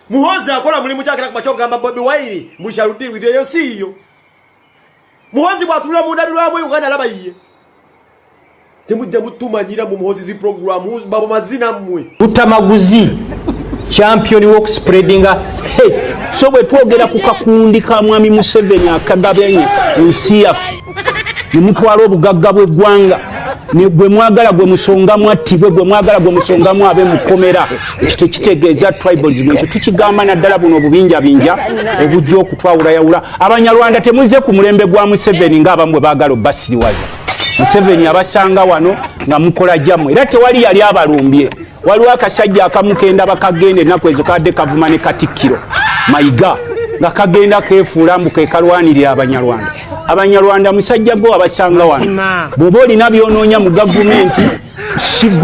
Muhozi akola mulimu kyakira kubachogamba Bobi Wine we shall deal with you see you. Muhozi bwatulira mu ndabirwa mu Uganda laba yiye. Temujja mutumanyira mu Muhozi zi program babo mazina mmwe. Utamaguzi champion work spreading hate. So bwe twogera ku kakundi ka mwami Museveni akagabenye nsiya. Nimutwala obugagga bw'eggwanga. Ni gwe mwagala gwe musonga mwatibwe gwe mwagala gwe musonga mwabe mukomera ekite kitegeeza tribalism ekyo tukigamba naddala buno obubinja binja obujjo okutwawula yawula abanyarwanda temuze ku mulembe gwa Museveni ng'abamwe baagala obbasiriwaza Museveni abasanga wano nga mukola jamu era tewali yali abalumbye waliwo akasajja akamukenda bakagende ennaku ezo kadde kavuma ne Katikkiro Mayiga nga kagenda keefuula mbu kekalwanirira abanyarwanda abanyarwanda musajja go abasanga wano bwoba olina byonoonya mu gavumenti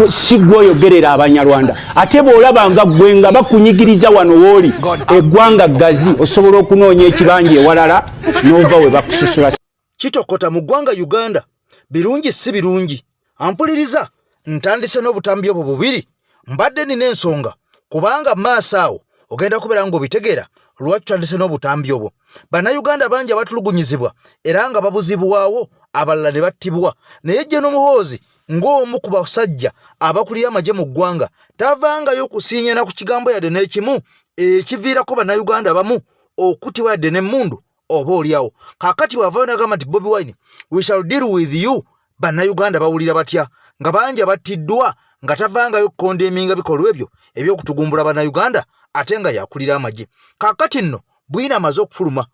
sigwe oyogerera abanyarwanda ate bw'olabanga ggwe nga bakunyigiriza wano wooli eggwanga ggazi osobola okunoonya ekibanja ewalala n'ova we bakusasula. Kitokota mu ggwanga Uganda birungi si birungi ampuliriza ntandise n'obutambi obwo bubiri mbadde nina ensonga kubanga maaso awo ogenda kubeera ng'obitegeera lwaki tutandise n'obutambi obwo. Bannayuganda bangi abatulugunyizibwa era nga babuzibwawo abalala ne battibwa naye Gen. Muhoozi ng'omu ku basajja abakulira amagye mu ggwanga tavangayo kusiinyana ku kigambo yadde n'ekimu ekiviirako bannayuganda abamu okutibwa yadde n'emmundu oba oliawo. Kaakati bw'avaayo n'agamba nti Bobi Wine we shall deal with you, bannayuganda bawulira batya nga bangi abattiddwa nga tavangayo kukondeminga bikolwa ebyo eby'okutugumbula bannayuganda ate nga yakulira amagye. Kaakati nno bwina amaze okufuluma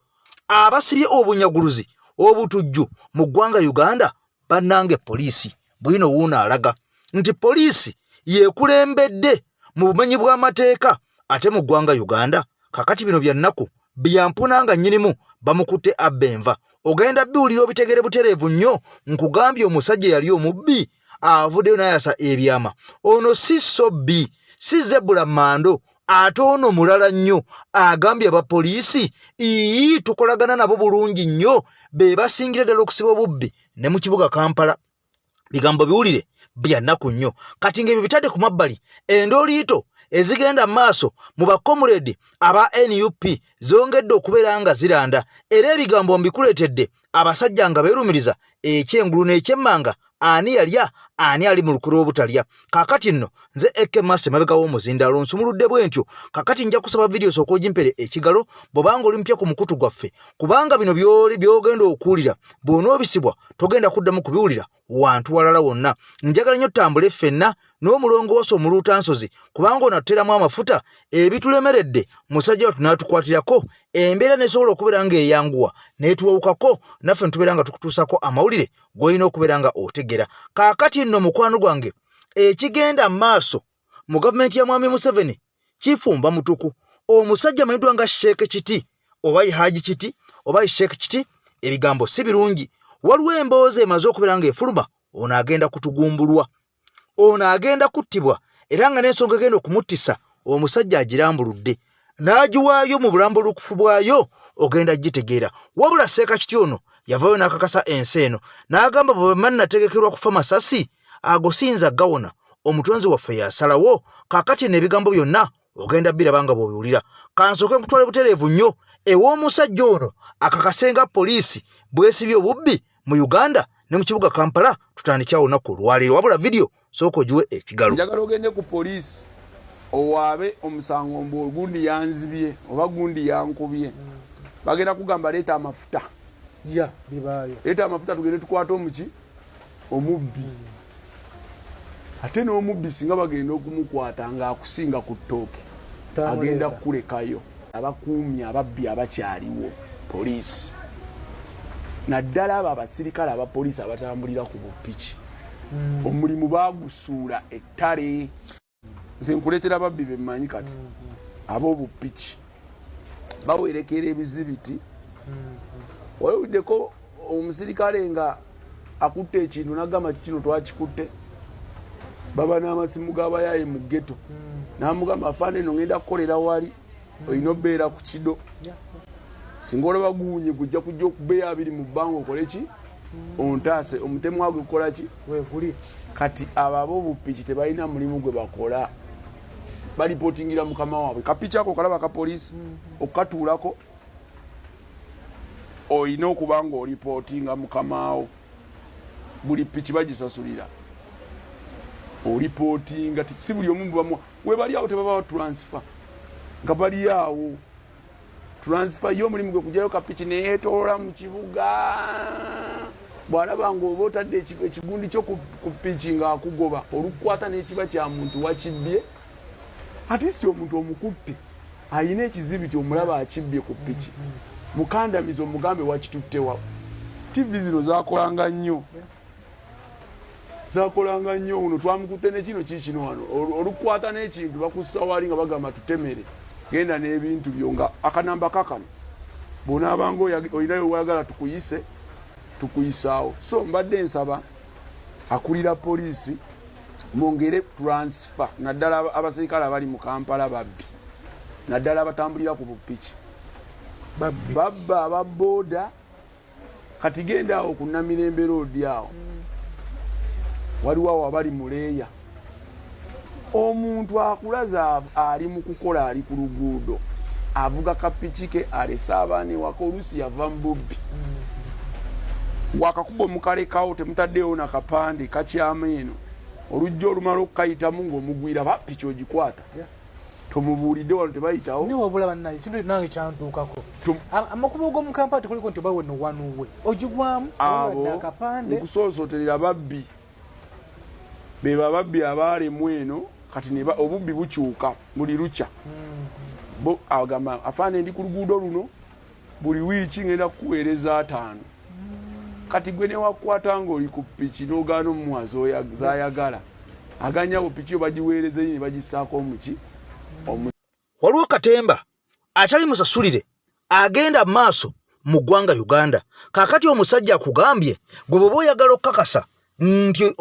abasibye obunyaguluzi obutujju mu ggwanga Uganda bannange poliisi bwina wuuna alaga nti poliisi yeekulembedde mu bumenyi bw'amateeka ate mu ggwanga Uganda. Kakati bino bya nnaku byampunanga nnyinimu bamukutte abba enva ogenda biwulira obitegere butereevu nnyo nkugambye omusajja yali omubbi avuddeyo n'ayasa ebyama. Ono si Sobbi si Zebula Mando ate ono mulala nnyo agambye abapoliisi tukolagana nabo bulungi nnyo be basingira ddala okusiba obubbi ne mu kibuga Kampala. Bigambo biwulire bya nnaku nnyo kati ng'ebyo bitadde ku mabbali endooliito ezigenda maaso mu bakomuredi aba NUP zongedde okubeera nga ziranda era ebigambo mbikuleetedde abasajja nga beerumiriza ekyengulu n'ekyemmanga ani yalya ani ali mu lukulu obutalya. Kaakati nno nze Ekemase mabega w'omuzindaalo nsumuludde bwe ntyo. Kaakati nja kusaba vidiyo sooka ogimpere ekigalo bw'obanga oli mpya ku mukutu gwaffe kubanga bino by'ogenda okuwulira bw'onoobisibwa togenda kuddamu kubiwulira wantu walala wonna. Njagala nnyo tutambule ffenna n'omulongoosa omuluutansozi kubanga onatuteramu amafuta ebitulemeredde musajja watu n'atukwatirako embeera nesobola okubeera ng'eyanguwa n'etuwawukako naffe ntubeera nga tukutuusako amawulire g'olina okubeera nga otegera. Kaakati nno mukwano gwange ekigenda maaso mu gavumenti ya mwami Museveni kifumba mutuku. Omusajja amanyiddwa nga Sheikh Kiti oba Haji Kiti oba Sheikh Kiti ebigambo si birungi. Waliwo emboozi emaze okubeera ng'efuluma ono agenda kutugumbulwa ono agenda kuttibwa era nga n'ensonga egenda okumuttisa omusajja agirambuludde n'agiwaayo mu bulambulukufu bwayo ogenda gitegeera. Wabula Sheikh Kiti ono yavaayo n'akakasa ensi eno n'agamba bwe mannategekerwa kufa masasi agosinza gawona omutonzi waffe yasalawo. Kaakati n'ebigambo byonna ogenda biraba nga bw'obiwulira. Kansooke nkutwale butereevu nnyo ew'omusajja ono akakasenga poliisi bwesibye obubbi mu Uganda ne mu kibuga Kampala. Tutandikira olunaku olwaleero wabula vidiyo sooka ogiwe ekigalo. Njagala ogende ku poliisi owaabe omusango mbu gundi yanzibye oba gundi yankubye bagenda kugamba leeta amafuta bibaayo leeta amafuta tugende tukwata omuki omubbi ate n'omubbi singa bagenda okumukwata ng'akusinga ku ttooke agenda kukulekayo. Abakuumi ababbi abakyaliwo poliisi naddala abo abasirikale abapoliisi abatambulira ku bupiki omulimu baagusuula ettale. Nze nkuleetera ababbi be mmanyi kati ab'obupiki bawerekera ebizibiti waliwuddeko omusirikale nga akutte ekintu n'agamba kino twakikutte baba n'amasimu g'abayaye mu ghetto n'amugamba afaana eno ngenda kukolera wali olina obeera ku kido singa olaba guwunye gujja kujja okubeera abiri mu bbanga okole ki ontaase omutemu wagwe kukola ki weekuli. Kati abo ab'obupiki tebalina mulimu gwe bakola balipotingira mukama waabwe kapicha ako kalaba ka police okatuulako oyina okuba nga olipotinga mukamaawo buli piki bagisasulira olipotinga si buli omu bamu we bali awo tebaba transfer nga bali awo transfer yo mulimu gwe kujjayo kapiki neyeetoola mu kibuga bwalaba nga oba otadde ekigundi kyo ku piki ng'akugoba olukwata n'ekiba kya muntu wakibbye ate si omuntu omukutte ayina ekizibu kyomulaba akibbye ku piki mukandamizo mugambe wakituttewa TV zino zakolanga nnyo uno twamukutte n'ekino kikino wano olukwata n'ekintu bakussa wali nga bagamba tutemere genda n'ebintu byo nga akanamba kakano bw'onaabanga oyinayo wayagala tukuyisaawo so mbadde nsaba akulira poliisi mwongere transfer naddala abaserikale abali mu Kampala babbi naddala abatambulira ku bupiki babba ababooda kati genda awo ku Namirembe Road awo waliwo awo abali muleeya omuntu akulaza ali mu kukola ali ku luguudo avuga kapiki ke alese abaana ewaka oluusi yava mbubbi wakakuba omukalekawo temutaddeyo nakapande kakyama eno olujja olumala okukayitamu ng'omugwira bapiki ogikwata tomubuulidde wano tebayitawo ne wabula bannaye ekintu nange kyantuukako amakubo g'omukampala tekuliko nti bawe nowanuwe ogigwamu akapande okusoosoterera babbi beba babbi abaalemu eno kati obubbi bukyuka buli lukya agamba afaana ndi ku luguudo luno buli wiiki ngenda kukuweereza 5 kati gwe newakwata ng'oli ku piki n'ogaana omuwa zayagala aganyabo piki yo bagiweereze ne bagisaako omuki waliwo Katemba atali musasulire agenda maaso mu ggwanga Uganda kakati omusajja akugambye gwe bw'oba oyagala okukakasa nti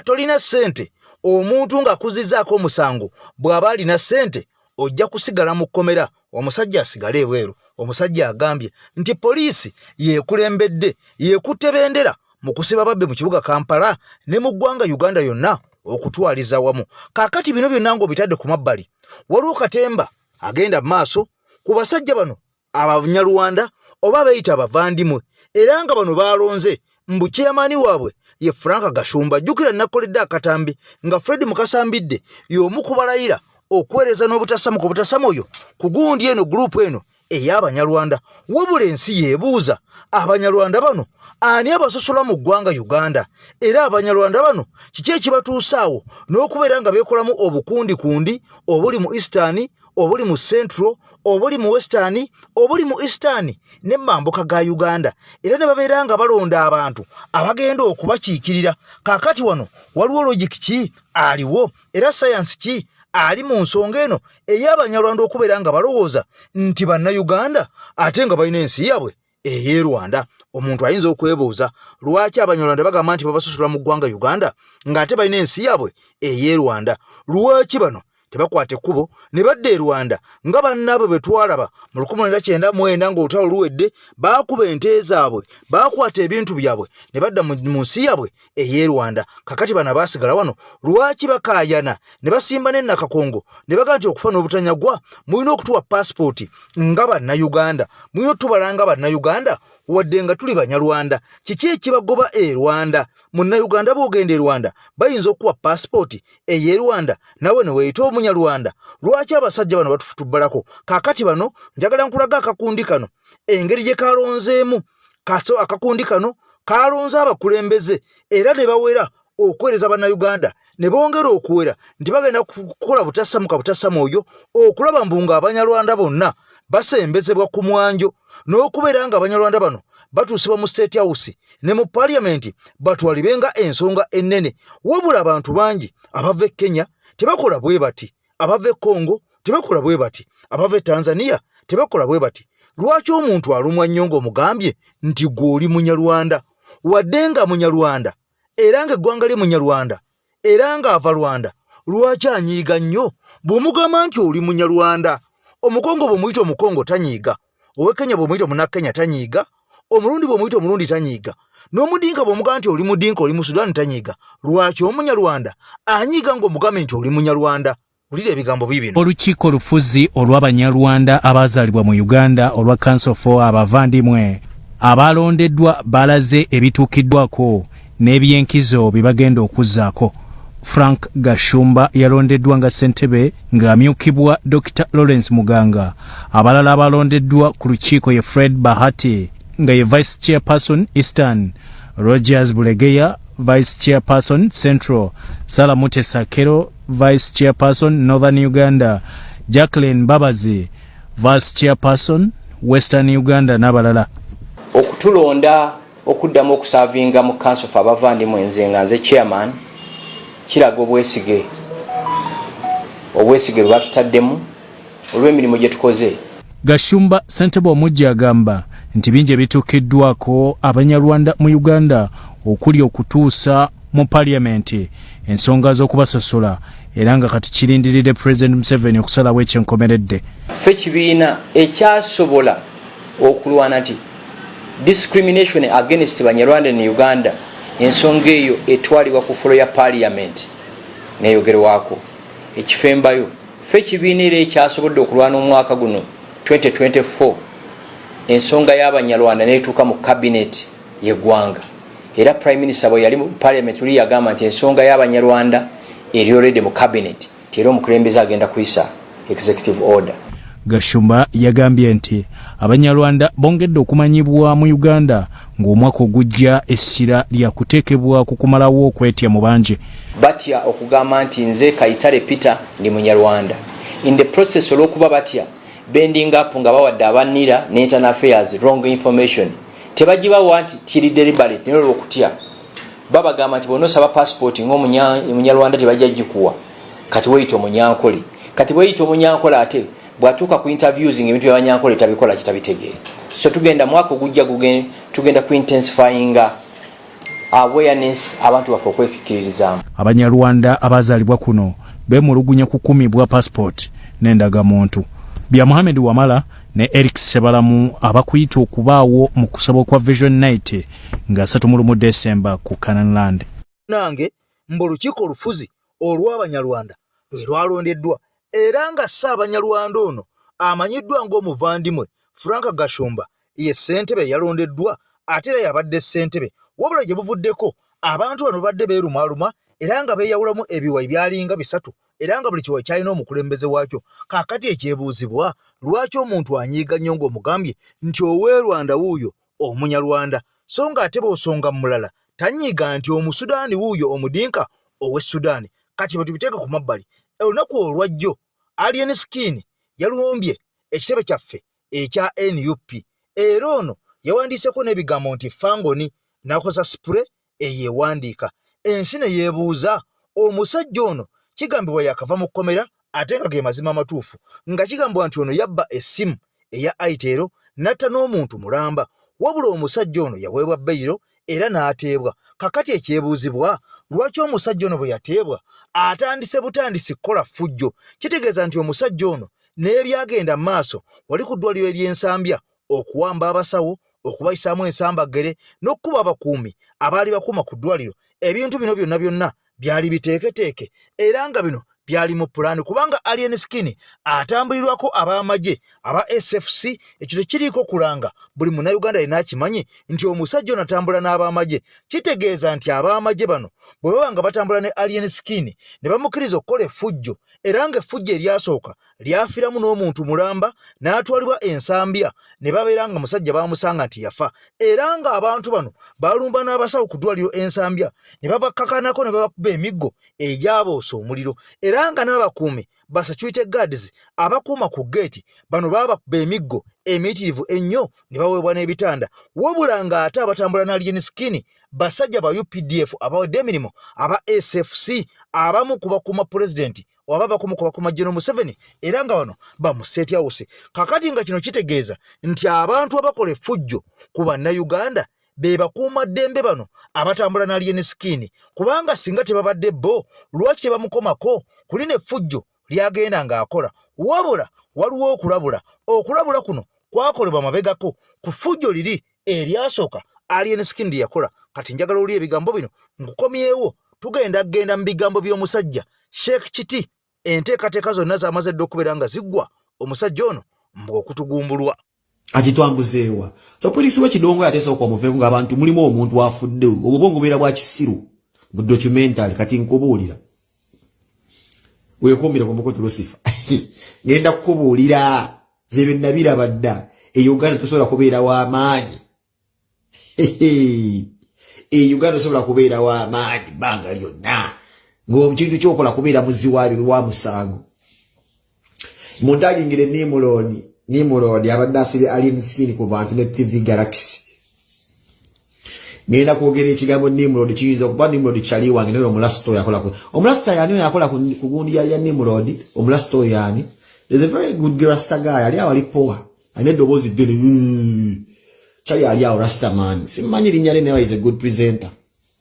tolina ssente omuntu ng'akuzizzaako omusango bw'aba alina ssente ojja kusigala mu kkomera omusajja asigale ebweru omusajja agambye nti poliisi yeekulembedde yeekutte bendera mu kusiba babbe mu kibuga Kampala ne mu ggwanga Uganda yonna okutwaliza wamu kakati bino byonna ng'obitadde ku mabbali waliwo Katemba agenda maaso ku basajja bano Abanyarwanda oba beeyita abavandimwe era nga bano baalonze mbu chairman waabwe ye Frank Gashumba jjukira nakoledde akatambi nga Fred Mukasambidde y'omu ku balayira okuweereza n'obutasamu ku butasamu oyo ku gundi eno gurupu eno ey'Abanyarwanda wabula ensi yeebuuza Abanyarwanda bano ani abasosola mu ggwanga Uganda era Abanyarwanda bano kiki ekibatuusaawo n'okubeera nga beekolamu obukundikundi obuli mu Eastern obuli mu Central obuli mu Western obuli mu Eastern n'emambuka ga Uganda era ne babeera nga balonda abantu abagenda okubakiikirira kakati wano waliwo logic ki aliwo era science ki ali mu nsonga eno ey'Abanyarwanda okubeera nga balowooza nti bannayuganda ate nga balina ensi yaabwe ey'e Rwanda omuntu ayinza okwebuuza lwaki Abanyarwanda bagamba nti babasosula mu ggwanga Uganda ng'ate balina ensi yaabwe ey'e Rwanda lwaki bano tebakwata ekkubo ne badda e Rwanda nga bannaabwe bwe twalaba mu 1999 ng'olutalo luwedde baakuba ente zaabwe baakwata ebintu byabwe ne badda mu nsi yaabwe ey'e Rwanda kakati bano baasigala wano lwaki bakaayana ne basimba ne Nakakongo ne bagaa nti okufa n'obutanyagwa mulina okutuwa paasipooti nga bannayuganda mulina otubala nga bannayuganda wadde nga tuli Banyarwanda kiki ekibagoba e Rwanda munnayuganda bw'ogenda e Rwanda bayinza okuwa paasipooti ey'e Rwanda nawe ne weeyita Omunyarwanda lwaki abasajja bano batufutubbalako kakati bano njagala nkulaga akakundi kano engeri gye kalonzeemu akakundi kano kalonze abakulembeze era ne bawera okuweereza bannayuganda ne bongera okuwera nti bagenda kukola butasamu ka butasamu oyo okulaba mbu nga Abanyarwanda bonna basembezebwa ku mwanjo n'okubeera nga Abanyarwanda bano batuusibwa mu State House ne mu Parliament batwalibenga ensonga ennene wabula abantu bangi abava e Kenya tebakola bwe bati abava e Congo tebakola bwe bati abava e Tanzania tebakola bwe bati lwaki omuntu alumwa nnyo ng'omugambye nti gw'oli Munyarwanda wadde nga Munyarwanda era ng'eggwanga lye Munyarwanda era ng'ava Rwanda lwaki anyiiga nnyo bw'omugamba nti oli Munyarwanda Omukongo bw'omuyita Omukongo tanyiiga owe Kenya bw'omuyita Omunnakenya tanyiiga Omulundi bw'omuyita Omulundi tanyiiga n'Omudinka bw'omugamba nti oli Mudinka oli mu Sudan tanyiiga lwaki Omunyarwanda anyiiga ng'omugambe nti oli Munyarwanda ulire ebigambo bibino. Olukiiko lufuzi olw'Abanyarwanda abazaalibwa mu Uganda olwa Council for Abavandimwe abalondeddwa balaze ebituukiddwako n'ebyenkizo bye bagenda okuzzaako. Frank Gashumba yalondeddwa nga ssentebe ng'amyukibwa Dr. Lawrence Muganga. Abalala abalondeddwa ku lukiiko ye Fred Bahati nga ye Vice Chairperson Eastern, Rogers Bulegeya Vice Chairperson Central, Sala Mutesa Kero Vice Chairperson Northern Uganda, Jacqueline Babazi Vice Chairperson Western Uganda n'abalala. Okutulonda okuddamu okusavinga mu Council for Abavandimwe nze nga nze chairman kiraga obwesige bwe batutaddemu olw'emirimu gye tukoze. Gashumba ssentebe omujja agamba nti bingi ebituukiddwako Abanyarwanda mu Uganda okuli okutuusa mu Parliament ensonga z'okubasosola era nga kati kirindirire President Museveni okusalawo ekyenkomeredde. Ffe kibiina ekyasobola okulwana nti discrimination against Banyarwanda in Uganda ensonga eyo etwalibwa ku folo ya Parliament neyogerwako ekifembayo. Ffe kibiina era ekyasobodde okulwana omwaka guno 2024 ensonga y'Abanyarwanda neetuuka mu cabinet y'eggwanga era Prime Minister bwe yali mu Parliament uli yagamba nti ensonga y'Abanyarwanda eri already mu cabinet era omukulembeze agenda kuyisa executive order. Gashumba yagambye nti Abanyarwanda bongedde okumanyibwa mu Uganda ng'omwaka ogujja essira lya kuteekebwa ku kumalawo okwetya mu bangi. Batya okugamba nti nze Kayitale Peter ndi Munyarwanda. In the process olw'okuba batya bending up nga bawadde abanira ne Internal Affairs wrong information tebagibawa nti kiri deliberate nero okutya babagamba nti bonosaba passport ng'Omunyarwanda tebajja gikuwa kati weyita Omunyankole kati weyita Omunyankole ate bwatuuka ku interviews ng'ebintu by'Abanyankole tabikola kitabitegeera. So tugenda mwaka ogujja tugenda ku intensifying awareness abantu baffe okwekikiririzaamu. Abanyarwanda abazaalibwa kuno beemulugunya kukumibwa passport n'endagamuntu. Bya Mohamed Wamala ne Eric Sebalamu abakuyita okubaawo mu kusaba kwa Vision Night nga 3 December ku Canaanland. Nange mbolukiiko olufuzi olw'Abanyarwanda lwe lwalondeddwa era nga Ssaabanyarwanda ono amanyiddwa ng'omuvandimwe Frank Gashumba ye ssentebe yalondeddwa ate era yabadde ssentebe wabula gye buvuddeko abantu bano badde beerumaaluma era nga beeyawulamu ebiwa ebyalinga 3 era nga buli kiwa kyalina omukulembeze waakyo. Kaakati ekyebuuzibwa lwaki omuntu anyiiga nnyo ng'omugambye nti Oweerwanda wuuyo Omunyarwanda so nga ate bw'osonga mulala tanyiiga nti Omusudaani wuuyo Omudinka ow'e Sudaani. Kati bwe tubiteeka ku mabbali olunaku olwajjo Alien Skin yalumbye ekitebe kyaffe ekya NUP era ono yawandiiseko n'ebigambo nti fangoni n'akoza spray eyeewandiika. Ensi ne yeebuuza omusajja ono kigambibwa yakava mu kkomera ate nga ge mazima amatuufu nga kigambibwa nti ono yabba essimu eya Aitero n'atta n'omuntu mulamba wabula omusajja ono yaweebwa beyiro era n'ateebwa. Kakati ekyebuuzibwa lwaki omusajja ono bwe yateebwa atandise butandisi kukola ffujjo. Kitegeeza nti omusajja ono n'ebyagenda maaso wali ku ddwaliro ery'ensambya okuwamba abasawo okubayisaamu ensambagere n'okkuba abakuumi abaali bakuuma ku ddwaliro. Ebintu bino byonna byali biteeketeeke era nga bino byali mu pulaani kubanga Alien Skin atambulirwako ab'amagye aba SFC. Ekyo tekiriiko kulanga buli Munnayuganda yenna akimanyi nti omusajja ono atambula n'ab'amagye. Kitegeeza nti ab'amagye bano bwe baba nga batambula ne Alien Skin ne bamukkiriza okukola effujjo era nga effujjo eryasooka lyafiiramu n'omuntu mulamba n'atwalibwa ensambya ne babeera nga musajja bamusanga nti yafa era nga abantu bano balumba n'abasawo ku ddwaliro ensambya ne babakkakanako ne babakuba emiggo egyaboosa omuliro era nga n'abakuumi basecurity guards abakuuma ku gate bano babakuba emiggo emiyitirivu ennyo ne baweebwa n'ebitanda wabula nga ate abatambula na Alien Skin basajja ba UPDF abawedde emirimu aba SFC abamu ku bakuuma pulezidenti oba bakumu ku bakuuma General Museveni era nga bano bamuseti house. Kakati nga kino kitegeeza nti abantu abakola effujjo ku Bannayuganda be bakuuma ddembe bano abatambula na Alien Skin kubanga singa tebabadde bo lwaki tebamukomako kulina effujjo lyagenda ng'akola wabula waliwo okulabula kuno kwakolebwa mabegako ku ffujjo liri eryasooka Alien Skin lye yakola. Kati njagala oli ebigambo bino nkukomyewo tugenda mu bigambo by'omusajja Sheikh Kiti enteekateeka zonna z'amaze dde okubeera nga ziggwa omusajja ono mbwe okutugumbulwa agitwambuzeewa so polisi w'ekidongo yateesooka omuveeku ng'abantu mulimu omuntu afudde obubongo bubeera bwa kisiru bu documentary kati nkubuulira weekuumire ku mukozi Lucifer ngenda kukubuulira ze bye nabiraba dda Uganda tosobola kubeera w'amaanyi Uganda tosobola kubeera w'amaanyi bbanga lyonna ng'okintu kyokola kubeera muzzi wa musango muntagingire Nimrod abadde asibye Alien Skin ku bantu ne TV Galaxy ngenda kwogera ekigambo Nimrod kiyinza okuba Nimrod kyali wange naye omulasito yakola ku omulasito yani yakola ku gundi ya Nimrod omulasito yani there's a very good rasta guy ali awali poa ane dobozi ddene kyali ali awo rasta man simanyi linnya lye naye is a good presenter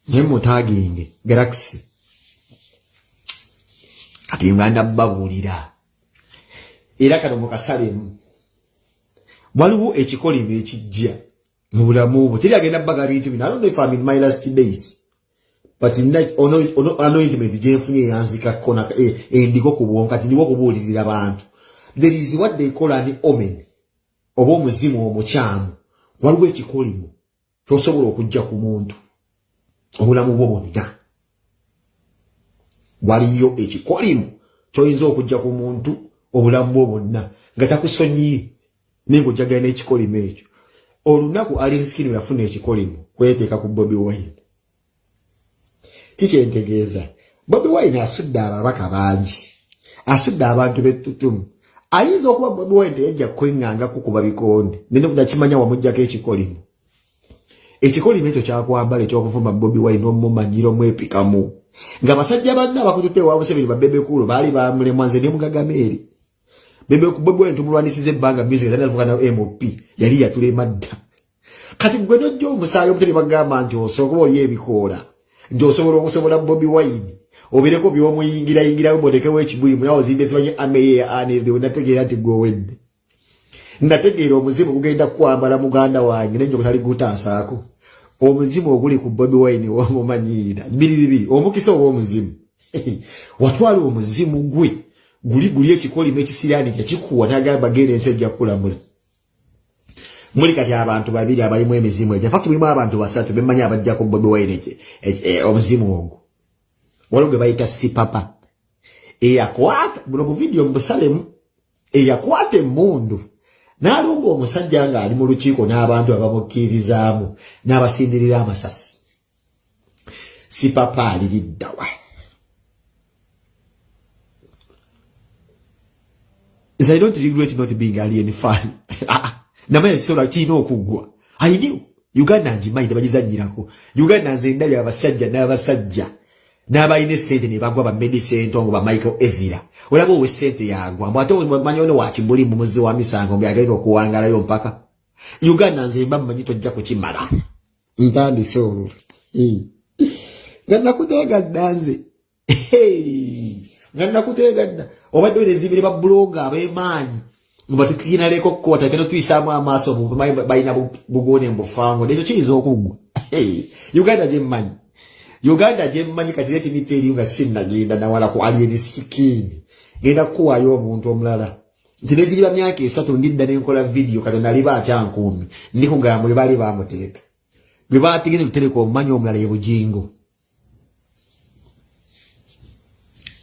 naye mutaginge Galaxy kati nganda babuulira era kano mukasalemu waliwo ekikolimo ekijja mu bulamu bwo teri agenda bbaga bintu bino I don't know if I'm in my last days but in that anointment gyenfunye yanzika kona endiko ku bwonko kati ndiwo okubuulirira abantu there is what they call an omen oba omuzimu omukyamu waliwo ekikolimo kyosobola okujja ku muntu obulamu bwo bwonna waliyo ekikolimo kyoyinza okujja ku muntu obulamu bwo bwonna nga takusonyiye ningo jagala n'ekikolimo ekyo olunaku Alien Skin yafuna ekikolimo kweteeka ku Bobi Wine kikyentegeeza Bobi Wine asudde ababaka bangi asudde abantu b'ettutumu ayinza okuba Bobi Wine teyajja kwenganga kukuba bikonde nene kudakimanya wamujjako ekikolimo ekyo kyakwambala ekyokuvuma Bobi Wine omumanyiro mwepikamu nga basajja banna abakutute wa Museveni babebekulu baali bamulemwanze ne Mugagameri bebe ku Bobi Wine tumulwanisize ebbanga music tandalifukana MOP yali yatule madda kati gwe nojjo omusaayi omuteri bagamba nti osobola oli ebikoola nti osobola Bobi Wine obireko by'omuyingira mutekewo ekibuli muyawo zinde zibanye ameye anelde nategeera nti gwe owedde nategeera omuzimu gugenda kwambala muganda wange nenjo kutali gutasaako omuzimu oguli ku Bobi Wine wamumanyira bibiri omukisa obw'omuzimu watwala omuzimu gwe guli ekikolimo ekisiraani kyakikuwa n'agamba genda ensi ejja kukulamula muli kati abantu babiri abalimu emizimu egyo fakti mulimu abantu basatu bemmanyi abajjako Bobi Wine omuzimu ogwo waliwo gwe bayita Sipapa eyakwata buno mu vidiyo mubusalemu eyakwata emmundu n'alumba omusajja nga ali mu lukiiko n'abantu abamukkiririzaamu n'abasindirira amasasi Sipapa aliriddawa is I don't regret not being alien fan. Namanya sola kino okugwa. I knew Uganda njimainde bagizanyirako. Uganda nzendali abasajja n'abasajja. N'abayine sente ne bagwa ba medicine ntongo ba Michael Ezira. Olabo we sente yagwa. Mbwato manyono wa Kimbuli mu muzi wa misango byagenda okuwangala yo mpaka. Uganda nzemba manyito jja kukimala. Ntandi soro. Ganna kutega danze. Ganna kutega obadde olezibire ba blogger abemanyi mubatukina leko ko takeno tuisamu amaso bayina bugone mbufango lezo kizo okugwa Uganda jemmanyi kati leti miteri nga sinna genda na wala ku Alien Skin genda kuwayo omuntu omulala ntinegira myaka 3 ndidda nenkola video kati naliba akyankumi ndikugamba muli bali bamuteeka bwe batigine kutereka omanyi omulala ye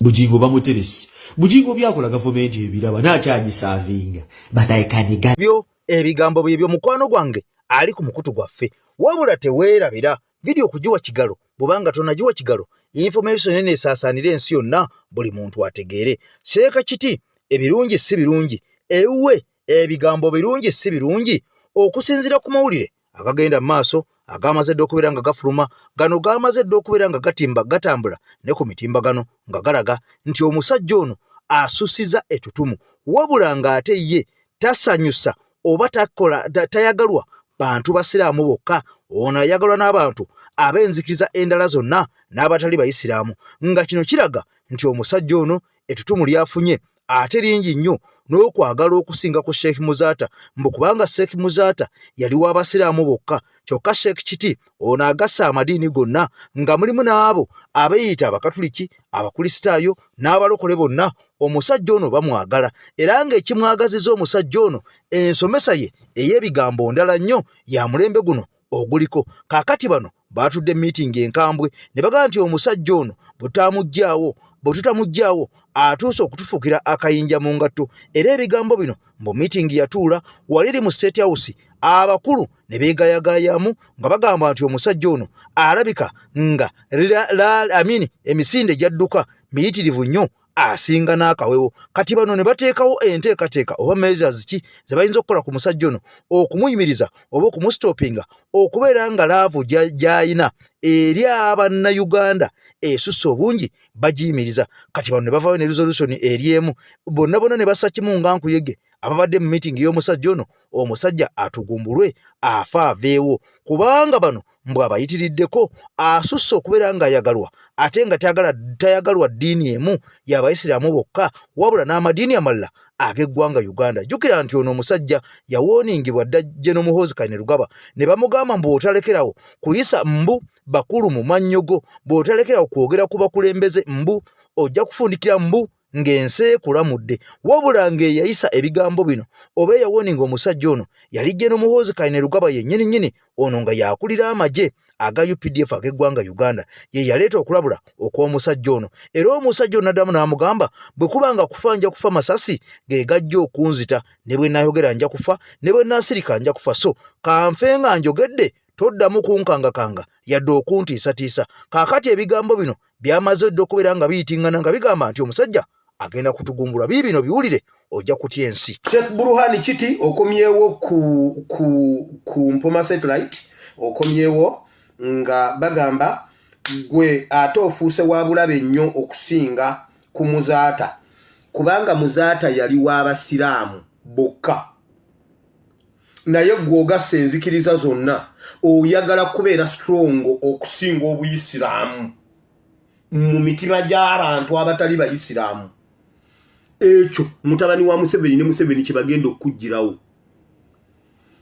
Bugingo bamuteresi Bugingo byakola government ebiraba nakyagisavinga batayikaniga byo ebigambo bye mukwano gwange ali ku mukutu gwaffe wabula teweerabira video kujiwa kigalo bubanga tonajiwa kigalo information ene esasanire ensi yonna buli muntu ategeere seeka kiti ebirungi si birungi ewe ebigambo birungi si birungi okusinzira ku mawulire agagenda maaso agamaze okubeera nga gafuluma gano gamaze okubeera nga gatimba gatambula ne ku mitimbagano nga galaga nti omusajja ono asusiza etutumu wabula nga ate ye tasanyusa oba tayagalwa bantu basiraamu bokka ono ayagalwa n'abantu ab'enzikiriza endala zonna n'abatali bayisiraamu nga kino kiraga nti omusajja ono etutumu lyafunye ate lingi nnyo n'okwagala okusinga ku Sheikh Muzata mbu kubanga Sheikh Muzata yali w'abasiraamu bokka kyokka Sheikh Kiti ono agassa amadiini gonna nga mulimu n'abo abeeyita abakatuliki abakristaayo n'abalokole bonna omusajja ono bamwagala era ng'ekimwagaziza omusajja ono ensomesa ye ey'ebigambo ndala nnyo ya mulembe guno oguliko kaakati bano baatudde meeting enkambwe ne bagamba nti omusajja ono bwe tutamuggyaawo atuuse okutufuukira akayinja mu ngatto era ebigambo bino mbu meeting yatuula waliri mu State House abakulu ne beegayagaayamu nga bagamba nti omusajja ono alabika nga emisinde gyadduka miyitirivu nnyo asinga n'akawewo kati bano ne bateekawo enteekateeka oba measures ki ze bayinza okukola ku musajja ono okumuyimiriza oba okumusitopinga okubeera nga laavu gy'ayina eri abannayuganda esusse obungi bagiyimiriza kati bano ne bavaayo ne resolution eri emu bonna ne bassa kimu nga nkuyege ababadde mu meeting y'omusajja ono omusajja atugumbulwe afa aveewo kubanga bano mbw abayitiriddeko asusse okubeera nga ayagalwa ate nga tayagalwa ddiini emu y'abayisiraamu bokka wabula n'amadiini amalala ag'eggwanga Uganda. Jjukira nti ono omusajja yawooningibwa dda General Muhoozi Kainerugaba ne bamugamba mbu otalekerawo kuyisa mbu bakulu mu mannyogo bw'otalekerawo kwogera ku bakulembeze mbu ojja kufundikira mbu ng'ensi ekulamudde wabula ng'eyayisa ebigambo bino oba eyawooninga omusajja ono yali General Muhoozi Kainerugaba yennyini ono nga yakulira amagye aga UPDF ag'eggwanga Uganda ye yaleeta okulabula okw'omusajja ono era omusajja ono addamu n'amugamba bwe kuba nga kufa nja kufa masasi ge gajja okunzita ne bwe naayogera nja kufa ne bwe naasirika nja kufa so kanfe nga njogedde toddamu kunkangakanga yadde okuntiisatiisa kaakati ebigambo bino byamaze dde okubeera nga biyitingana nga bigamba nti omusajja agenda kutugumbula bino biwulire ojja kutya ensi. Sheikh Burhani Kiti okomyewo ku Mpoma Satellite okomyewo nga bagamba gwe ate ofuuse wa bulabe nnyo okusinga ku Muzaata kubanga Muzaata yali w'abasiraamu bokka naye gw'ogassa enzikiriza zonna oyagala kubeera strong okusinga obuyisiraamu mu mitima gy'abantu abatali bayisiraamu ekyo mutabani wa Museveni ne Museveni kye bagenda okujjirawo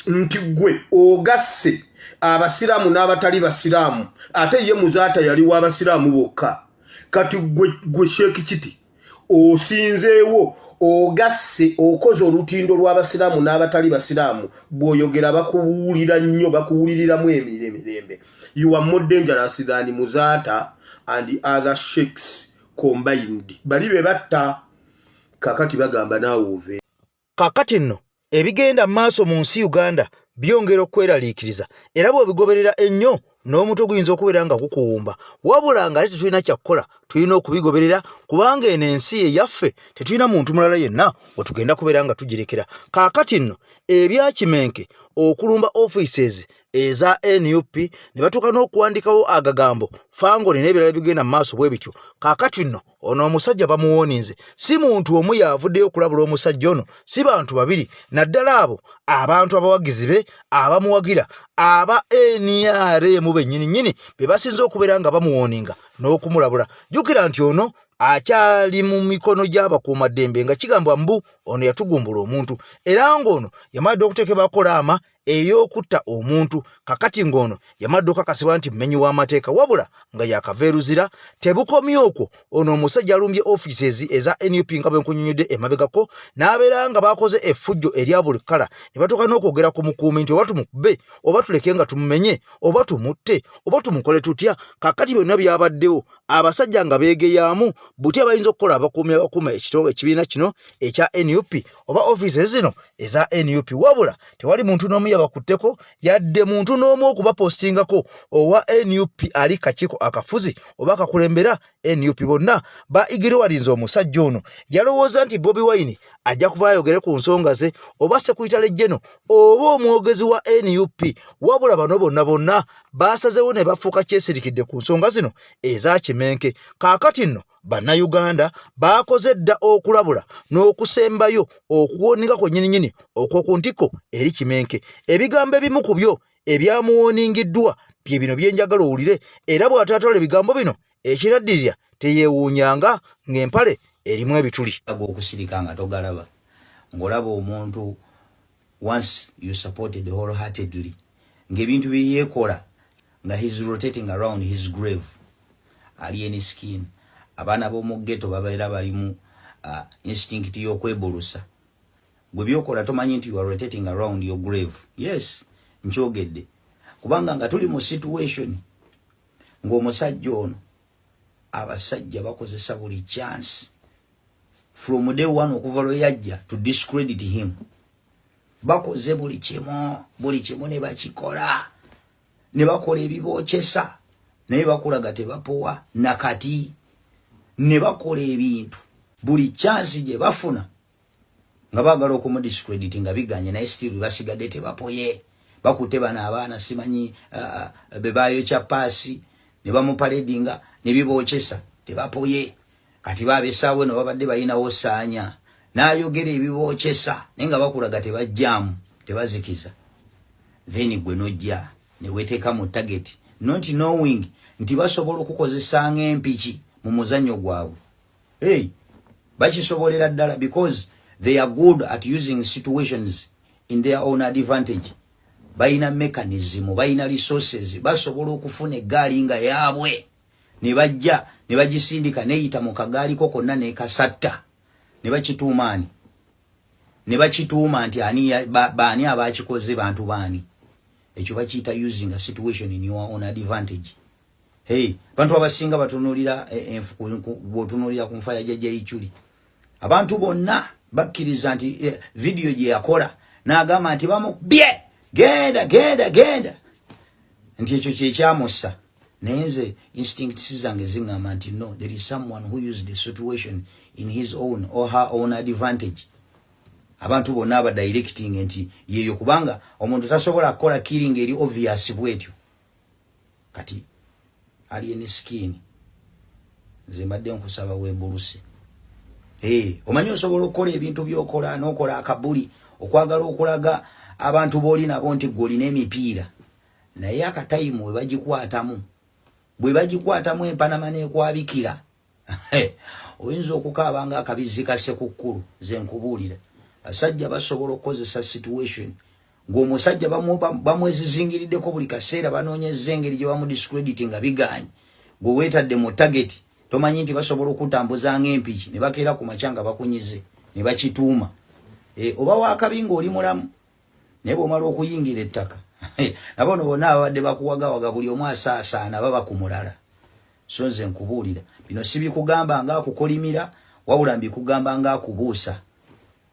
nti gwe ogasse abasiraamu n'abatali basiraamu ate ye Muzaata yali w'abasiraamu bokka kati gwe Sheikh Kiti osinzeewo ogasse okoze olutindo lw'abasiraamu n'abatali basiraamu bw'oyogera bakuwulira nnyo bakuwuliriramu emirembe you are more dangerous than Muzaata and the other sheikhs combined bali be batta kakati bagamba naawe ove kakati nno ebigenda maaso mu nsi Uganda byongera okweraliikiriza era bw'obigoberera ennyo n'omuntu guyinza okubeera nga gukuwumba wabula nga ate tetulina kyakkola tulina okubigoberera kubanga eno ensi ye yaffe tetulina muntu mulala yenna wetugenda kubeera nga tugirekera kaakati nno ebyakimenke okulumba offices eza NUP ne batuuka n'okuwandikawo agagambo fangone n'ebirala bigenda mu maaso bwe bityo kaakati nno ono omusajja bamuwooninze si muntu omu yaavuddeyo okulabula omusajja ono si bantu babiri naddala abo abantu abawagizi be abamuwagira aba NRM bennyini be basinze okubeera nga bamuwooninga n'okumulabula jjukira nti ono akyali mu mikono gy'abakuumaddembe nga kigambwa mbu ono yatugumbula omuntu era ng'ono yamadde okuteekebwa kolaama ey'okutta omuntu kakati ng'ono yamadde okakasibwa nti mmenyi w'amateeka wabula nga yakaveeruzira tebukomye okwo ono omusajja alumbye offices eza NUP nga bwe nkunyonyodde emabegako n'abeera nga bakoze effujjo erya buli kkala ne batuuka n'okwogera ku mukuumi nti oba tumukube oba tuleke nga tumumenye oba tumutte oba tumukole tutya kakati byonna byabaddewo abasajja nga beegeyaamu butya bayinza okukola abakuuma ekibiina kino ekya NUP oba offices zino eza NUP wabula tewali muntu n'omu yabakutteko yadde muntu n'omu okubapostingako owa NUP ali kakiiko akafuzi oba kakulembera NUP bonna baigiriwalinze omusajja ono yalowooza nti Bobi Wine ajja kuva ayogere ku nsonga ze oba Secretary General oba omwogezi wa NUP wabula bano bonna basazewo ne bafuuka kyesirikidde ku nsonga zino eza kimenke kaakati nno bannayuganda bakoze dda okulabula n'okusembayo okuwoninga kwennyininyini okw'oku ntiko eri kimenke ebigambo ebimu ku byo ebyamuwoningiddwa bye bino byenjagala owulire era bw'ataatwala ebigambo bino ekiraddirira teyeewuunyanga ng'empale erimu ebituli okusirika nga togalaba ng'olaba omuntu once you supported wholeheartedly ng'ebintu bye yeekola nga he's rotating around his grave alien skin abaana b'omu ghetto babeera balimu instinct y'okwebulusa gwe byokola tomanyi nti you are rotating around your grave. Yes, nkyogedde kubanga nga tuli mu situation ng'omusajja ono abasajja bakozesa buli chance from day one okuva lwe yajja to discredit him. Bakoze buli kimu ne bakikola ne bakola ebibookesa naye bakulaga tebapowa nakati ne bakola ebintu buli chance gye bafuna nga baagala okumudiscredit nga biganye naye still basigadde tebapoye bakute bana abaana simanyi bebayokya paasi ne bamupaledinga ne bibookesa tebapoye kati babesaawe no babadde balinawo saanya n'ayogera ebibookesa naye nga bakulaga tebajjaamu tebazikiza then gwe nojja ne weteeka mu target not knowing nti basobola okukozesa ng'empiki mu muzannyo gwabwe. Hey, bakisobolera ddala because they are good at using situations in their own advantage. Baina mechanism, baina resources, basobola okufuna eggaali nga yaabwe ne bajja ne bagisindika neyita mu kagaali kokonna ne kasatta ne bakituumaani ne bakituuma nti baani abakikoze bantu baani. Ekyo bakiyita using a situation in your own advantage. Hey, bantu abasinga batunulira botunulira ku nfa ya jjajja Ichuli. Abantu bonna bakkiriza nti video gye yakola n'agamba nti bamubye genda nti ekyo kye kyamussa naye nze instincts zange ziŋŋamba nti no, there is someone who used the situation in his own or her own advantage. Abantu bonna abadirecting nti yeyo kubanga omuntu tasobola kukola killing eri obvious bwetyo kati alien skin nze mbadde nkusaba weebuluse. Omanyi osobola okukola ebintu byokola n'okola akabuli okwagala okulaga abantu boli nabo nti goli n'emipiira naye akatayimu bwe bagikwatamu empanama n'ekwabikira oyinza okukaaba nga akabizi kase ku kkulu. Nze nkubuulira basajja basobola okukozesa situation ng'omusajja bamwezizingiriddeko buli kaseera banoonyezza engeri gye bamudiscredit nga biganye gwe weetadde mu target tomanyi nti basobola okutambuza ng'empiki ne bakeera ku macanga bakunyize ne bakituuma. Oba waakabi ng'oli mulamu naye bw'omala okuyingira ettaka nabono bonna ababadde bakuwagawaga buli omu asaasaana baba ku mulala. So nze nkubuulira bino si bikugamba ng'akukolimira wabula mbikugamba ng'akubuusa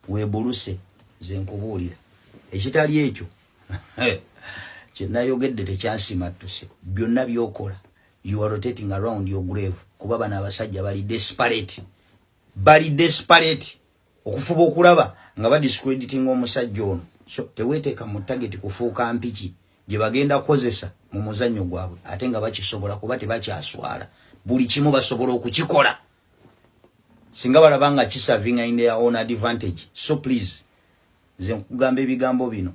weebuluse. Nze nkubuulira ekitali ekyo kye nayogedde tekyansimattuse. Byonna byokola you are rotating around your grave kuba bano abasajja bali desperate okufuba okulaba nga badiscrediting omusajja ono. So teweteeka mu target kufuuka mpiki gye bagenda kukozesa mu muzannyo gwabwe ate nga bakisobola kuba tebakyaswala. Buli kimu basobola okukikola singa balaba nga kisavinga in their own advantage. So please nze nkugamba ebigambo bino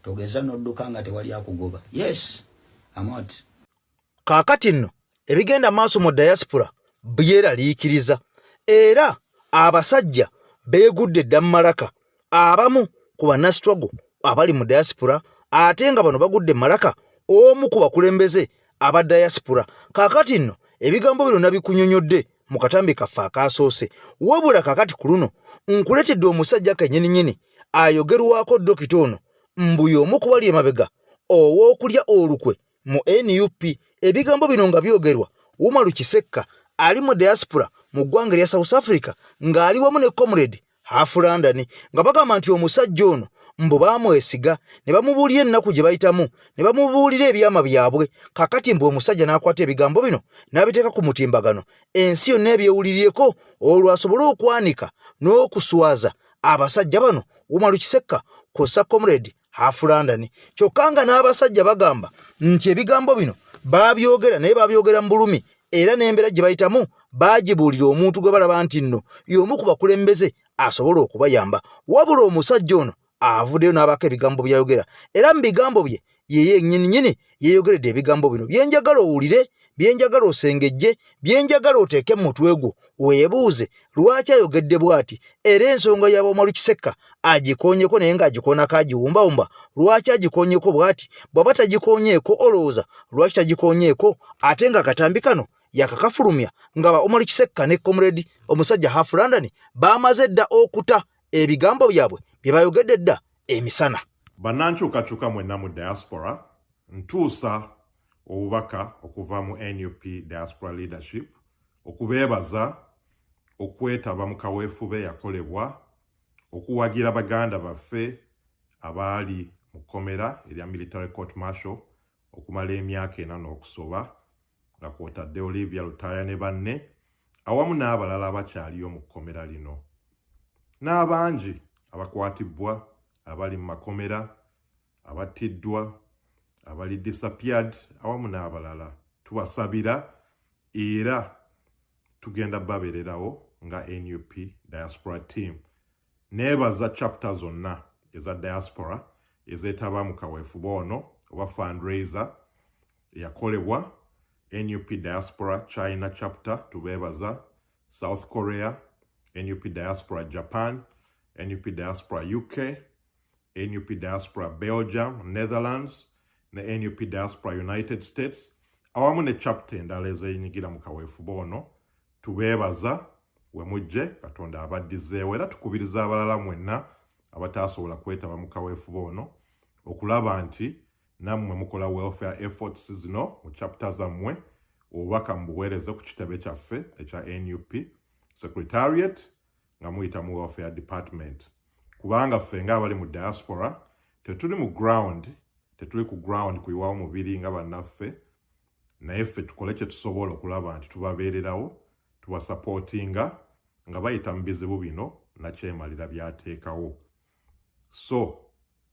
togeza n'odduka nga tewali akugoba. Yes, I'm out. Kaakati nno ebigenda maaso mu diaspora byeraliikiriza era abasajja beegudde dda mu malaka abamu ku bannastruggle abali mu diaspora ate nga bano bagudde malaka omu ku bakulembeze aba diaspora. Kaakati nno ebigambo bino nabikunyonyodde mu katambi kaffe akaasoose wabula kaakati ku luno nkuletedde omusajja kennyininyini ayogerwako dokita ono mbu y'omu ku bali emabega ow'okulya olukwe mu NUP. Ebigambo bino nga byogerwa Umaru Kisekka ali mu diaspora mu ggwanga lya South Africa ng'ali wamu ne comrade Half London nga bagamba nti omusajja ono mbu baamwesiga ne bamubuulira ennaku gye bayitamu ne bamubuulira ebyama byabwe. Kakati mbu omusajja n'akwata ebigambo bino n'abiteeka ku mutimbagano ensi yonna ebyewuliryeko olwo asobole okwanika n'okuswaza abasajja bano Umaru Kisekka kw'ossa comrade Half London. Kyokka nga n'abasajja bagamba nti ebigambo bino babyogera naye babyogera mu bulumi era n'embeera gye bayitamu baagibuulira omuntu gwe balaba nti nno y'omu ku bakulembeze asobola okubayamba. Wabula omusajja ono avuddeyo n'abaako ebigambo byayogera era mu bigambo bye yeye nnyininyini yeeyogeredde ebigambo bino bye njagala owulire byenjagala osengejje byenjagala oteeke mu mutwe gwo weebuuze lwaki ayogedde bw'ati era ensonga y'Abamala Kisekka agikoonyeko naye ng'agikoonako agiwumbawumba lwaki agikoonyeko bw'ati bw'aba tagikoonyeeko olowooza lwaki tagikoonyeeko ate nga katambi kano yakakafulumya nga Omala Kisekka ne Comrade omusajja Half London baamaze dda okuta ebigambo byabwe bye bayogedde dda emisana. Bannankyukakyuka mwenna mu diaspora ntuusa obubaka okuva mu NUP diaspora leadership okubeebaza okwetaba mu kaweefube yakolebwa okuwagira baganda baffe abaali mu kkomera erya military court martial okumala emyaka 4 n'okusoba nga kwotadde Olivia Lutaya ne banne awamu n'abalala abakyaliyo mu kkomera lino n'abangi abakwatibwa abali mu makomera abattiddwa abali disappeared awamu n'abalala tubasabira era tugenda babeererawo nga NUP diaspora team neebaza chapter zonna eza diaspora ezeetaba mu kaweefube ono oba fundraiser eyakolebwa NUP diaspora China chapter tubeebaza South Korea NUP diaspora Japan NUP diaspora UK NUP diaspora Belgium Netherlands ne NUP diaspora United States awamu ne chapter endala ezeenyigira mu kaweefube ono tubeebaza we mujje Katonda abaddizeewo era tukubiriza abalala mwenna abataasobola kwetaba mu kaweefube ono okulaba nti nammwe mukola welfare efforts zino mu chapter zammwe obubaka mubuweereze ku kitebe kyaffe ekya NUP secretariat nga muyita mu welfare department kubanga ffe nga abali mu diaspora tetuli ku ground kuyiwawo mubiri nga bannaffe naye ffe tukole kye tusobola okulaba nti tubabeererawo tubasupportinga nga bayita mu bizibu bino nakyemalira byateekawo so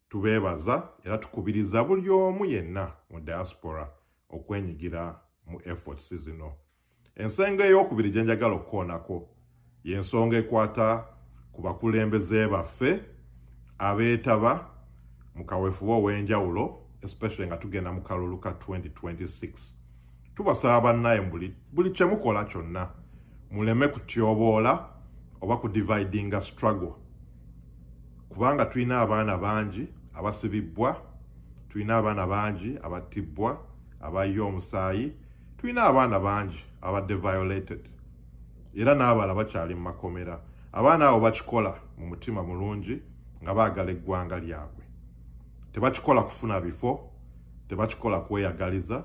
tubeebaza era tukubiriza buli omu yenna mu diaspora okwenyigira mu efforts zino. Ensonga ey'okubiri gye njagala okukoonako y'ensonga ekwata ku bakulembeze baffe abeetaba mu kaweefube ow'enjawulo especially nga tugenda mu kalulu ka 2026 tubasaba bannaye buli kye mukola kyonna muleme kutyoboola oba ku dividinga struggle kubanga tulina abaana bangi abasibibbwa tulina abaana bangi abattibwa abayiye omusaayi tulina abaana bangi abadde violated era n'abala bakyali mu makomera abaana abo bakikola mu mutima mulungi nga baagala eggwanga lyabwe tebakikola kufuna bifo tebakikola kweyagaliza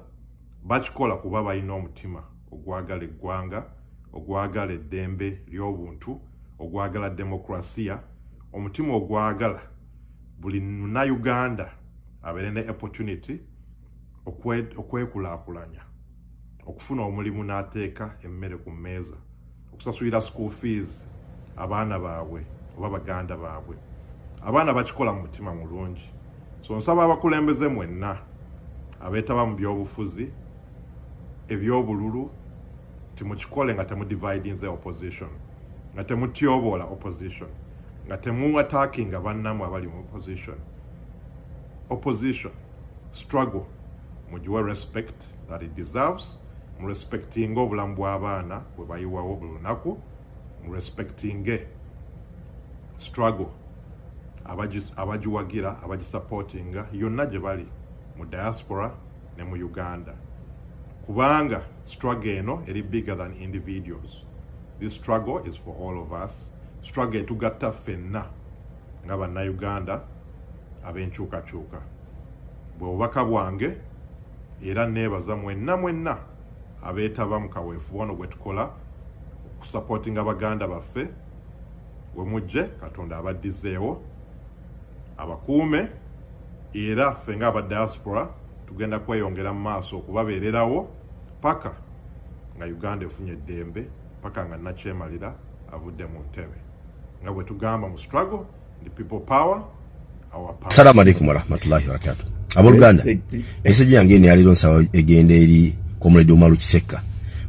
bakikola kuba balina omutima ogwagala eggwanga ogwagala eddembe ly'obuntu ogwagala demokrasiya omutima ogwagala buli Munnayuganda abeere ne opportunity okwekulaakulanya okufuna omulimu n'ateeka emmere ku mmeeza okusasulira school fees abaana baabwe oba baganda baabwe abaana bakikola mu mutima mulungi so nsaba abakulembeze mwenna abeetaba mu byobufuzi ebyobululu timukikole nga temudividinze opposition nga temutyoboola opposition nga temuattackinga bannamu abali mu opposition struggle mugiwe respect that it deserves mu respectinga obulamu bw'abaana bwe bayiwawo buli lunaku mu respectinge struggle abagiwagira abagisupportinga yonna gye bali mu diaspora ne mu Uganda kubanga struggle eno eri bigger than individuals. This struggle is for all of us. Struggle etugatta ffenna nga Bannayuganda ab'enkyukakyuka. Bw'obubaka bwange era neebaza mwenna abeetaba mu kaweefube ono gwe tukola okusupportinga baganda baffe we mujje Katonda abaddizeewo abakuume era ffe nga aba diaspora tugenda kweyongera mu maaso okubabeererawo paka nga Uganda efunye eddembe paka nga nakyemalira avudde mu ntebe nga bwe tugamba mu struggle the people power our power. Assalamu alaikum warahmatullahi wabarakatuh. Abooluganda meseji yange ne aliro nsaba egenda eri Comrade Omala Kisekka,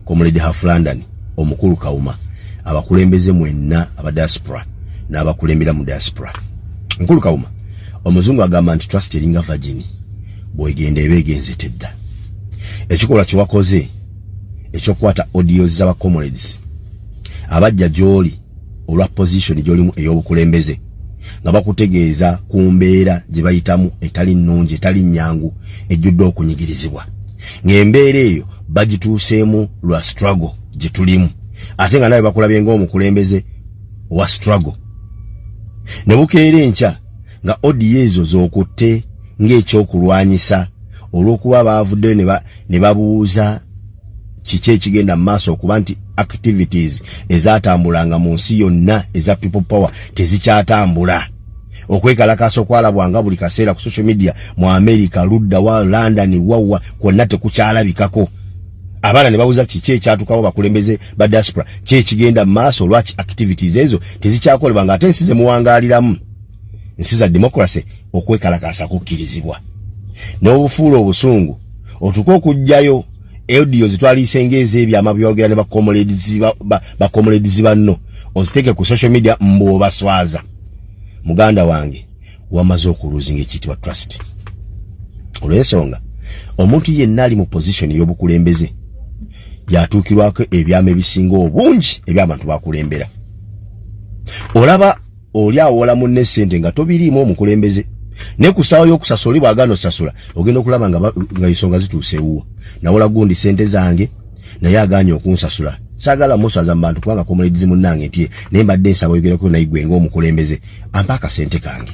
Comrade Half London, omukulu Kawuma, abakulembeze mwenna aba diaspora n'abakulembera mu diaspora. Omukulu Kawuma, omuzungu agamba nti trust eringa virgin bw'egenda ebeegenze tedda. Ekikola kye wakoze ekyokwata audios z'aba comrades abajja gy'oli olwa position gy'olimu ey'obukulembeze nga bakutegeeza ku mbeera gye bayitamu etali nnungi etali nnyangu ejjudde okunyigirizibwa ng'embeera eyo bagituuseemu lwa struggle gye tulimu ate nga nawe bakulabye ng'omukulembeze wa struggle ne bukeera enkya nga audio ezo z'okutte ng'ekyokulwanyisa olw'okuba baavuddeyo ne babuuza kiki ekigenda mu maaso okuba nti activities ezatambulanga mu nsi yonna eza people power tezikyatambula okwekalakaasa okwalabwanga buli kaseera ku social media mu America ludda wa London wawa kwonna tekukyalabikako abaana ne babuuza kiki ekyatukawo bakulembeze ba diaspora ki ekigenda mu maaso lwaki activities ezo tezikyakolebwanga ate ensi ze muwangaaliramu ensi za democracy okwekalakaasa kukkirizibwa n'obufuula obusungu otuka okujjayo audio zitwalise ngeze ebyama byogera ne bakomoledizi banno oziteke ku social media mbobaswaza muganda wange wamaze okuluzinga ekitibwa trust olw'ensonga omuntu yenna ali mu position y'obukulembeze yatuukirwako ebyama ebisinga obungi eby'abantu bakulembera olaba oli awola munne ssente nga tobiriimu omukulembeze ne kusawo y'okusasula bw'agaana osasula ogenda okulaba nga ensonga zituuseewuwo nawola gundi sente zange naye agaanye okunsasula saagala muswaza mu bantu kubanga komuledizi munnange nti naye mbadde nsaba oyogerako naye gwe ng'omukulembeze ampa akasente kange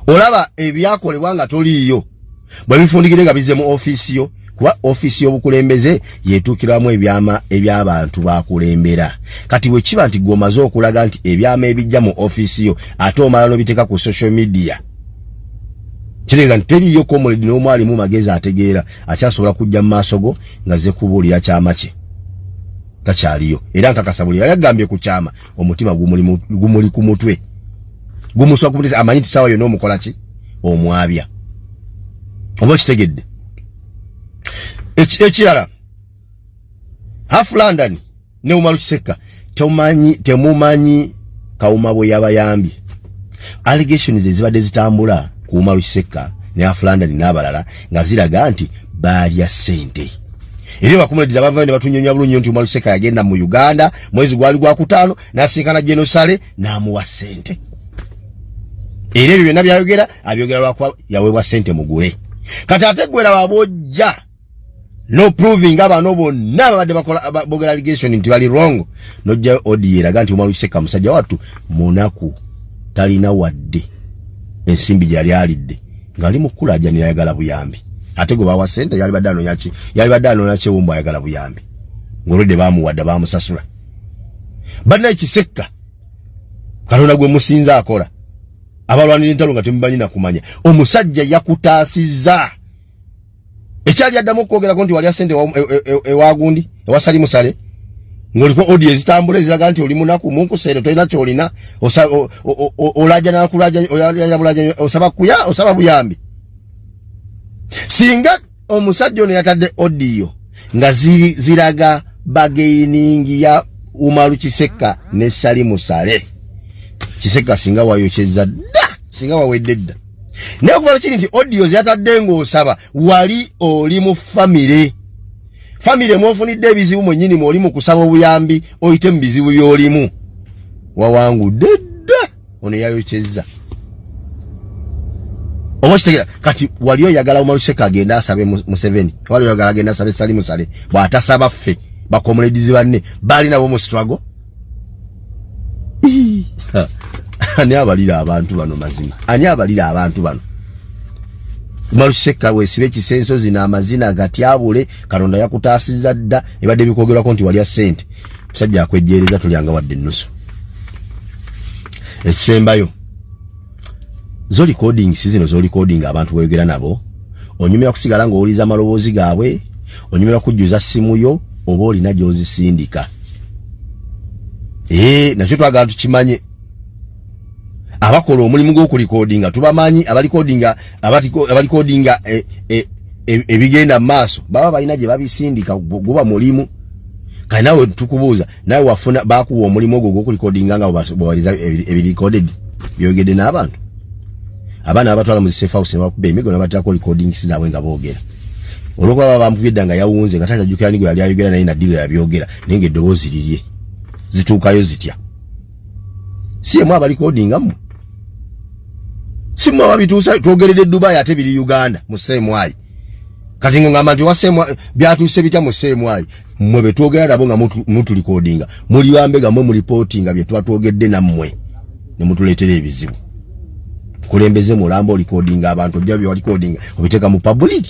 olaba ebyakolebwa nga toliiyo bwe bifundikire nga bizze mu ofiisi yo kuba ofiisi y'obukulembeze yeetuukiramu ebyama eby'abantu bakulembera kati bwe kiba nti gw'omaze okulaga nti ebyama ebijja mu ofiisi yo ate omala n'obiteeka ku social media kirega nti teriyo komuledi n'omwalimu magezi ategeera akyasobola kujja mu maaso go nga ze kubuulira kyama kye takyaliyo era nkakasa buli yagambye ku kyama omutima gumuli ku mutwe gumuswa ku mutwe amanyi nti sawa yonna omukola ki omwabya oba kitegedde ekirala half London ne Umaru Kiseka temumanyi Kawuma bwe yabayambye allegations ezibadde zitambula ku Umaru Kiseka ne half London n'abalala nga ziraga nti baalya ssente era bakumulediza bavaayo ne batunyonya bulungi nti Umaru Kiseka yagenda mu Uganda mwezi gwali gwa kutaano n'asinkana Genosale n'amuwa ssente era ebyo byonna byayogera abyogera lwakuba yaweebwa ssente mugule kati ate gwera wabojja no proving abano bonna babadde bogera allegation nti bali wrong nojja audio eraga nti Umaru Kiseka musajja wattu munaku talina wadde ensimbi gyali alidde ngali mukulajanira ayagala buyambi ate gwe bawa ssente yali badde anoonya kyewumbu ayagala buyambi ng'olwedde baamuwadde baamusasula bannaye Kiseka Katonda gwe musinza akola abalwanira entalo nga temubanyi na kumanya omusajja yakutaasizza ekyali addamu okwogerako nti wali ssente ewagundi ewasali musale ng'oliko audio ezitambula eziraga nti oli munaku munkuseere tolina kyolina osaba buyambi singa omusajja ono yatadde audio nga ziraga bageiningi ya Umaru Kiseka ne Sali Musale Kiseka singa wayokyeza dda singa wawedde dda naye okuvala kiri nti audio yatadde ng'osaba wali oli mu famire mwofunidde ebizibu mwennyini mwoli mu kusaba obuyambi oyite mu bizibu by'olimu wawangudde dda ono yayokyeza oba kitegera kati wali oyagala Umaru Kiseka agenda asabe Museveni wali oyagala agenda asabe Sali Musale bw'atasaba ffe bakomuledizi banne baali nabo mu struggle ani abalira abantu bano mazima ani abalira abantu bano Umaru Kiseka weesibe ekisenso zina amazina gatyabule Katonda yakutaasizza dda ebadde bikwogerwako nti walya ssente musajja akwejjeereza tolyanga wadde ennusu ekisembayo zo recording sizino zo recording abantu boyogera nabo onyumira kusigala ng'owuliza amaloboozi gaabwe onyumira kujjuza simu yo oba olina gy'ozisindika nakyo twagala tukimanye abakola omulimu gw'okulikodinga tubamanyi abalikodinga ebigenda mu maaso baba balina gye babisindika guba mulimu kale nawe tukubuuza nawe wafuna bakuwa omulimu ogwo gw'okulikodinga nga bwawaliza ebirikoded byogedde n'abantu abaana abatwala mu safe house ne bakuba emigo ne bateerako recordings zaabwe nga boogera olwokuba bampulidda nga yawunze nga tajjukira ni gwe yali ayogera naye Nadira yabyogera naye ng'eddoboozi lirye zituukayo zitya si emu abalikodinga mmwe si mmwe ababituusa twogeredde Dubai ate biri Uganda mu Seemwayi kati ng'ogamba nti byatuuse bitya mu Seemwayi mmwe be twogera nabo nga mutulikodinga muli bambega mmwe mulipootinga bye tuba twogedde nammwe ne mutuleetera ebizibu kulembeze mulamba olikodinga abantu ojja bye walikodinga obiteeka mu public